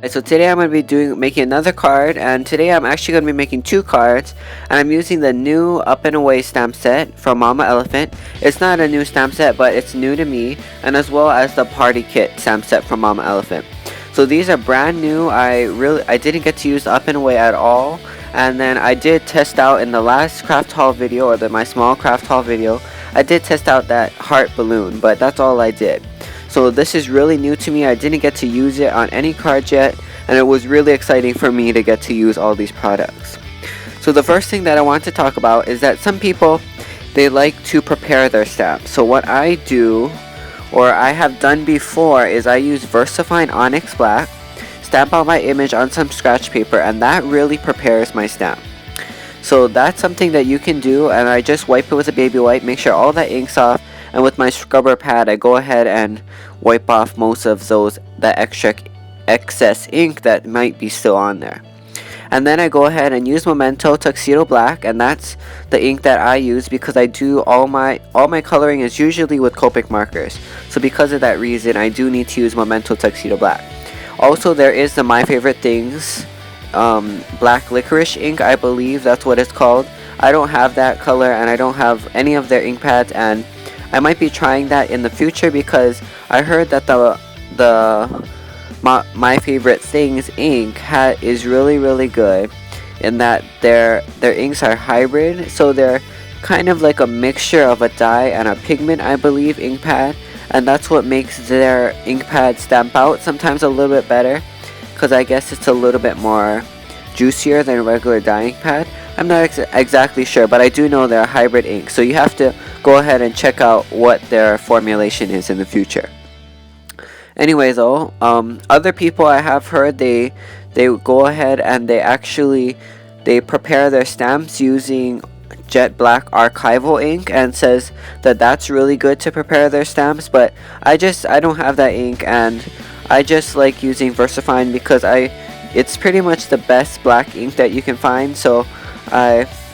So today I'm going to be making another card, and today I'm actually going to be making two cards, and I'm using the new Up and Away stamp set from Mama Elephant. It's not a new stamp set, but it's new to me, and as well as the Party Kit stamp set from Mama Elephant. So these are brand new. I didn't get to use Up and Away at all, and then I did test out in the last craft haul video, or my small craft haul video, I did test out that heart balloon, but that's all I did. So this is really new to me. I didn't get to use it on any cards yet, and it was really exciting for me to get to use all these products. So the first thing that I want to talk about is that some people, they like to prepare their stamps. So what I do, or I have done before, is I use VersaFine Onyx Black, stamp out my image on some scratch paper, and that really prepares my stamp. So that's something that you can do, and I just wipe it with a baby wipe, make sure all that ink's off, and with my scrubber pad I go ahead and wipe off most of that excess ink that might be still on there. And then I go ahead and use Memento Tuxedo Black, and that's the ink that I use because I do all my coloring is usually with Copic markers. So because of that reason, I do need to use Memento Tuxedo Black. Also, there is the My Favorite Things Black Licorice ink, I believe that's what it's called. I don't have that color, and I don't have any of their ink pads, and I might be trying that in the future because I heard that My Favorite Things ink is really good in that their inks are hybrid, so they're kind of like a mixture of a dye and a pigment, I believe, ink pad, and that's what makes their ink pad stamp out sometimes a little bit better, because I guess it's a little bit more juicier than a regular dye ink pad. I'm not exactly sure, but I do know they're a hybrid ink, so you have to go ahead and check out what their formulation is in the future. Anyway, though, other people I have heard they go ahead and they prepare their stamps using Jet Black Archival ink, and says that that's really good to prepare their stamps, but I don't have that ink, and I just like using VersaFine because it's pretty much the best black ink that you can find, so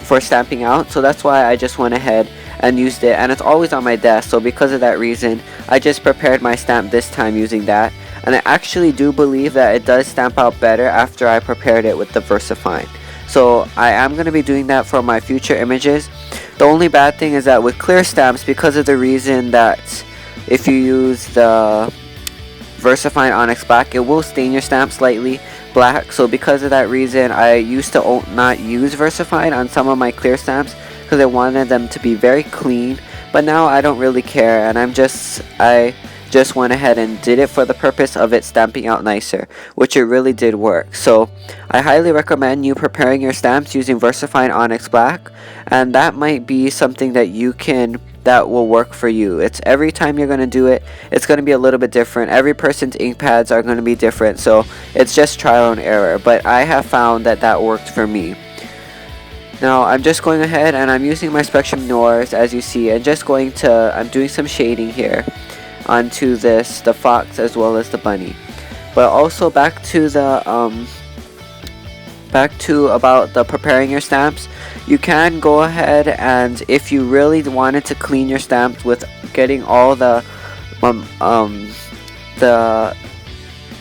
for stamping out, so that's why I just went ahead and used it, and it's always on my desk, so because of that reason I just prepared my stamp this time using that, and I actually do believe that it does stamp out better after I prepared it with the VersaFine. So I am going to be doing that for my future images. The only bad thing is that with clear stamps, because of the reason that if you use the VersaFine Onyx Black, it will stain your stamp slightly black, so because of that reason I used to not use VersaFine on some of my clear stamps because I wanted them to be very clean, but now I don't really care, and I just went ahead and did it for the purpose of it stamping out nicer, which it really did work. So I highly recommend you preparing your stamps using VersaFine Onyx Black, and that might be something that will work for you. It's every time you're going to do it, it's going to be a little bit different. Every person's ink pads are going to be different, so it's just trial and error, but I have found that worked for me. Now I'm just going ahead and I'm using my Spectrum Noirs, as you see, and I'm doing some shading here onto the fox as well as the bunny. But also back to about the preparing your stamps, you can go ahead and if you really wanted to clean your stamps with getting all the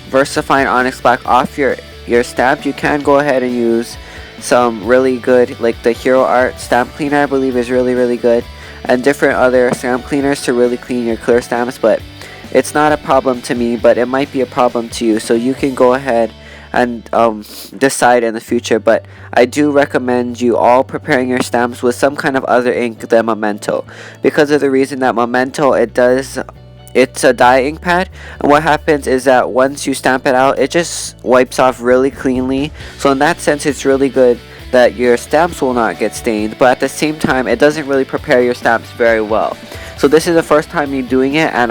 VersaFine Onyx Black off your stamp, you can go ahead and use some really good, like the Hero Art stamp cleaner, I believe is really good, and different other stamp cleaners to really clean your clear stamps, but it's not a problem to me, but it might be a problem to you, so you can go ahead and decide in the future. But I do recommend you all preparing your stamps with some kind of other ink than Memento, because of the reason that Memento, it's a dye ink pad, and what happens is that once you stamp it out, it just wipes off really cleanly, so in that sense it's really good that your stamps will not get stained, but at the same time it doesn't really prepare your stamps very well. So this is the first time me doing it, and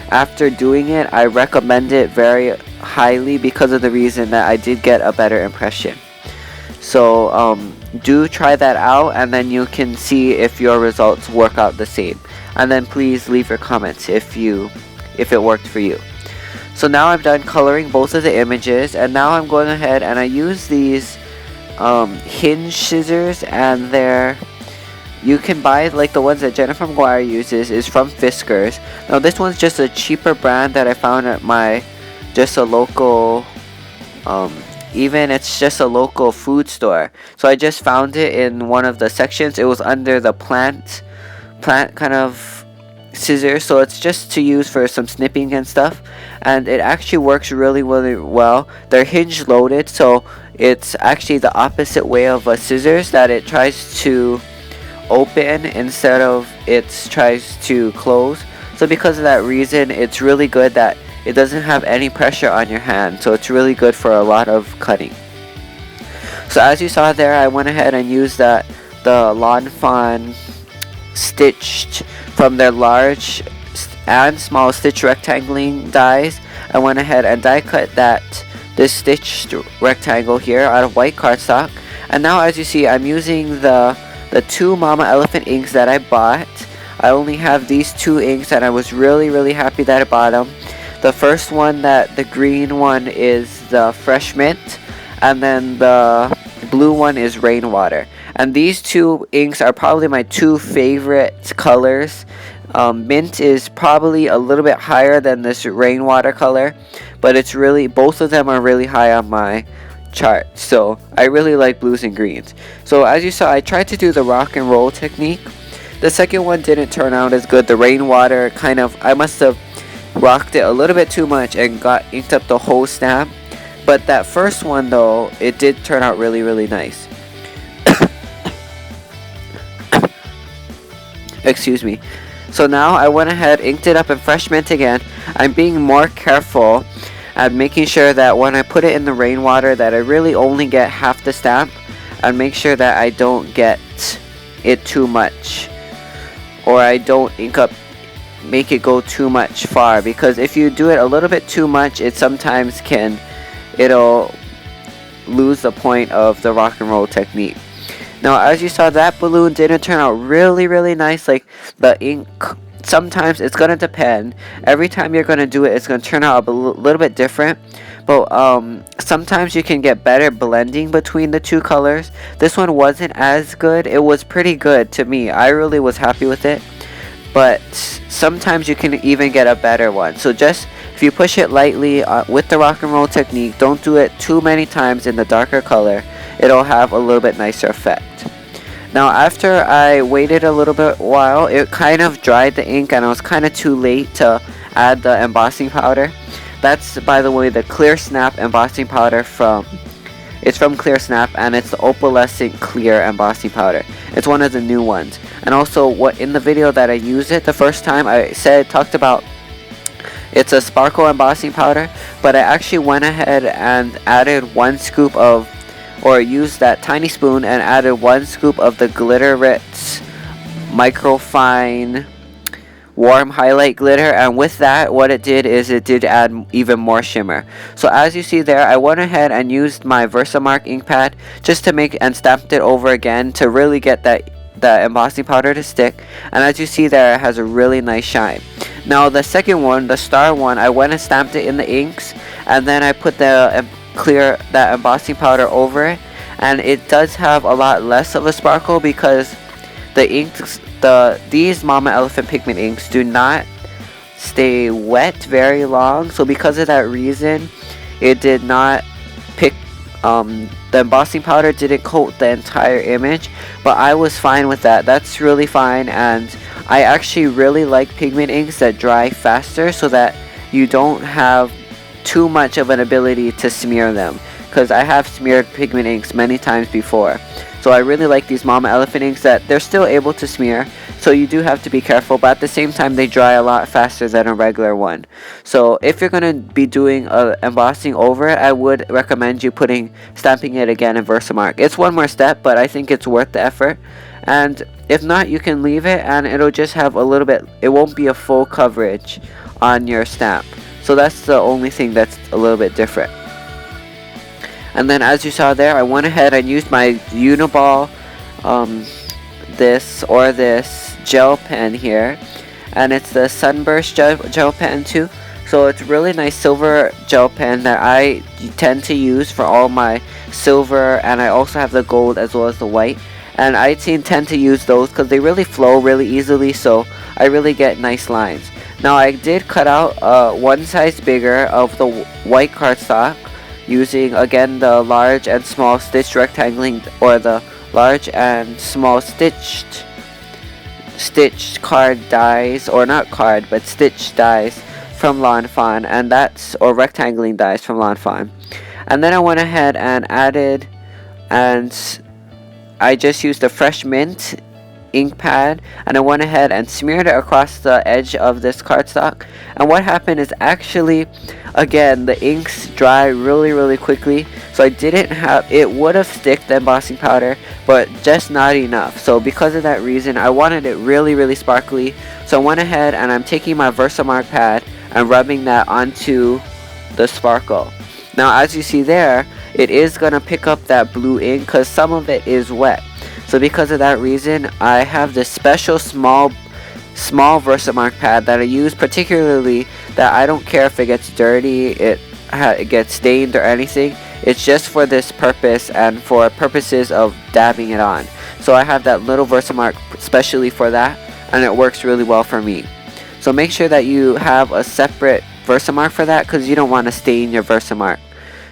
after doing it, I recommend it very highly because of the reason that I did get a better impression. So do try that out, and then you can see if your results work out the same, and then please leave your comments if it worked for you. So now I'm done coloring both of the images, and now I'm going ahead and I use these hinge scissors, and you can buy, like the ones that Jennifer McGuire uses is from Fiskars. Now this one's just a cheaper brand that I found at just a local um, even it's just a local food store. So I just found it in one of the sections. It was under the plant kind of scissors, so it's just to use for some snipping and stuff, and it actually works really well. They're hinge loaded, so it's actually the opposite way of a scissors, that it tries to open instead of it tries to close. So because of that reason, it's really good that it doesn't have any pressure on your hand, so it's really good for a lot of cutting. So as you saw there, I went ahead and used the Lawn Fawn stitched from their large and small stitch rectangling dies. I went ahead and die cut this stitched rectangle here out of white cardstock, and now as you see, I'm using the two Mama Elephant inks that I bought. I only have these two inks, and I was really happy that I bought them. The first one, the green one, is the Fresh Mint, and then the blue one is Rainwater. And these two inks are probably my two favorite colors. Mint is probably a little bit higher than this Rainwater color, but it's really, both of them are really high on my chart. So I really like blues and greens. So as you saw, I tried to do the rock and roll technique. The second one didn't turn out as good. The Rainwater kind of, I must have rocked it a little bit too much and got inked up the whole stamp. But that first one though, it did turn out really nice. Excuse me. So now I went ahead, inked it up in Fresh Mint again. I'm being more careful at making sure that when I put it in the Rainwater, that I really only get half the stamp, and make sure that I don't get it too much, or I don't make it go too much far, because if you do it a little bit too much, it sometimes it'll lose the point of the rock and roll technique. Now as you saw, that balloon didn't turn out really nice. Like the ink, sometimes it's gonna depend. Every time you're gonna do it, it's gonna turn out a little bit different. But sometimes you can get better blending between the two colors. This one wasn't as good. It was pretty good to me. I really was happy with it. But sometimes you can even get a better one. So just, if you push it lightly with the rock and roll technique, don't do it too many times in the darker color. It'll have a little bit nicer effect. Now after I waited a little bit while, it kind of dried the ink, and I was kind of too late to add the embossing powder. That's, by the way, the Clear Snap embossing powder it's from Clear Snap, and it's the Opalescent Clear embossing powder. It's one of the new ones. And also, in the video that I used it the first time, I talked about it's a sparkle embossing powder, but I actually went ahead and added 1 scoop of, or used that tiny spoon and added 1 scoop of the Glitter Ritz Microfine Warm Highlight Glitter, and with that, what it did is it did add even more shimmer. So as you see there, I went ahead and used my Versamark ink pad just to and stamped it over again to really get that embossing powder to stick, and as you see there, it has a really nice shine. Now the second one, the star one, I went and stamped it in the inks, and then I put that embossing powder over it, and it does have a lot less of a sparkle because the inks, these Mama Elephant pigment inks do not stay wet very long, so because of that reason, it did not pick, the embossing powder didn't coat the entire image, but I was fine with that. That's really fine, and I actually really like pigment inks that dry faster so that you don't have too much of an ability to smear them, because I have smeared pigment inks many times before. So I really like these Mama Elephant inks that they're still able to smear, so you do have to be careful, but at the same time they dry a lot faster than a regular one. So if you're going to be doing embossing over it, I would recommend you stamping it again in Versamark. It's one more step, but I think it's worth the effort. And if not, you can leave it and it'll just have a little bit, it won't be a full coverage on your stamp. So that's the only thing that's a little bit different. And then as you saw there, I went ahead and used my Uniball, this gel pen here, and it's the Sunburst gel pen too. So it's really nice silver gel pen that I tend to use for all my silver, and I also have the gold as well as the white. And I tend to use those because they really flow really easily, so I really get nice lines. Now I did cut out 1 size bigger of the white cardstock using again the large and small stitched rectangling, or the large and small stitched card dies, or not card but stitched dies from Lawn Fawn, and that's, or rectangling dies from Lawn Fawn. And then I went ahead and added, and I just used a fresh mint ink pad, and I went ahead and smeared it across the edge of this cardstock. And what happened is, actually, again, the inks dry really quickly, so I didn't have, it would have sticked the embossing powder, but just not enough. So because of that reason, I wanted it really sparkly, so I went ahead and I'm taking my Versamark pad and rubbing that onto the sparkle. Now as you see there, it is gonna pick up that blue ink because some of it is wet. So because of that reason, I have this special small Versamark pad that I use particularly, that I don't care if it gets dirty, it gets stained or anything. It's just for this purpose and for purposes of dabbing it on. So I have that little Versamark specially for that, and it works really well for me. So make sure that you have a separate Versamark for that, because you don't want to stain your Versamark.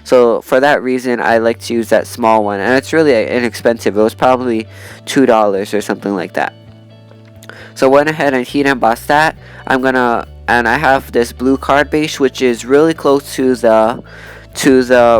So for that reason, I like to use that small one, and it's really inexpensive. It was probably $2 or something like that. So I went ahead and heat embossed that. And I have this blue card base, which is really close to the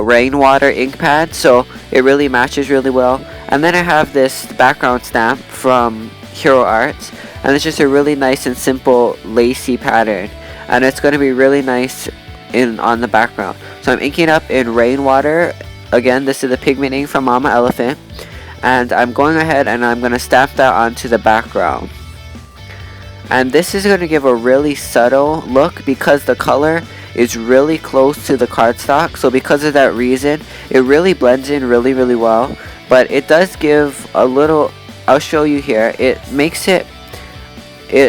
rainwater ink pad, so it really matches really well. And then I have this background stamp from Hero Arts, and it's just a really nice and simple lacy pattern, and it's going to be really nice on the background. So I'm inking up in rainwater. Again, this is the pigment ink from Mama Elephant, and I'm going ahead and I'm going to stamp that onto the background. And this is going to give a really subtle look because the color is really close to the cardstock. So because of that reason, it really blends in really well. But it does give a little, I'll show you here, it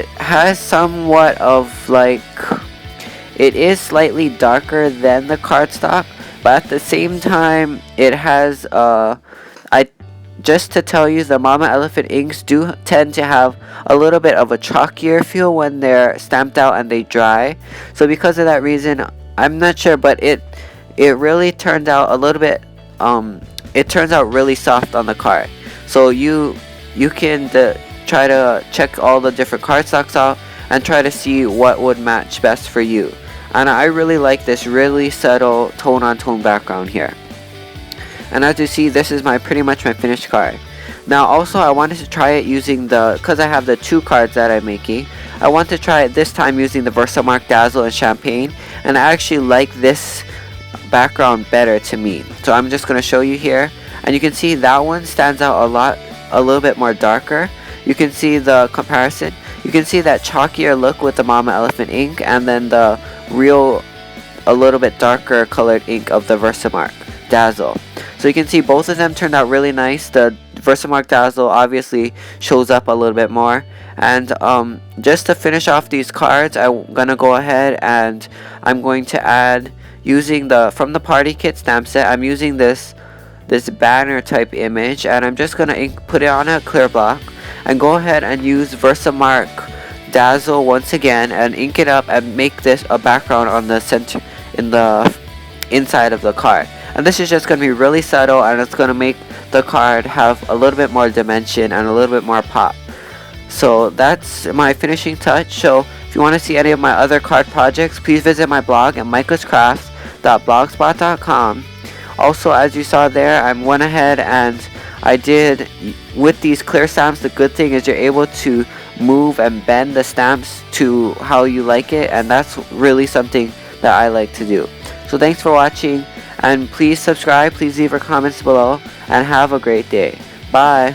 has somewhat of like, it is slightly darker than the cardstock, but at the same time it has just to tell you, the Mama Elephant inks do tend to have a little bit of a chalkier feel when they're stamped out and they dry. So because of that reason, I'm not sure, but it really turned out a little bit, it turns out really soft on the card. So you can try to check all the different cardstocks out and try to see what would match best for you. And I really like this really subtle tone-on-tone background here. And as you see, this is pretty much my finished card. Now also, I wanted to try it using because I have the 2 cards that I'm making, I want to try it this time using the Versamark Dazzle and Champagne, and I actually like this background better to me. So I'm just going to show you here, and you can see that one stands out a little bit more darker. You can see the comparison. You can see that chalkier look with the Mama Elephant ink, and then the real, a little bit darker colored ink of the Versamark Dazzle. So you can see both of them turned out really nice. The Versamark Dazzle obviously shows up a little bit more. And just to finish off these cards, I'm going to go ahead and I'm going to add, using from the Party Kit stamp set, I'm using this banner type image, and I'm just going to put it on a clear block and go ahead and use Versamark Dazzle once again and ink it up and make this a background on the center, in the inside of the card. And this is just going to be really subtle, and it's going to make the card have a little bit more dimension and a little bit more pop. So that's my finishing touch. So if you want to see any of my other card projects, please visit my blog at micahscrafts.blogspot.com. Also, as you saw there, I went ahead and I did, with these clear stamps, the good thing is you're able to move and bend the stamps to how you like it, and that's really something that I like to do. So thanks for watching, and please subscribe, please leave your comments below, and have a great day. Bye.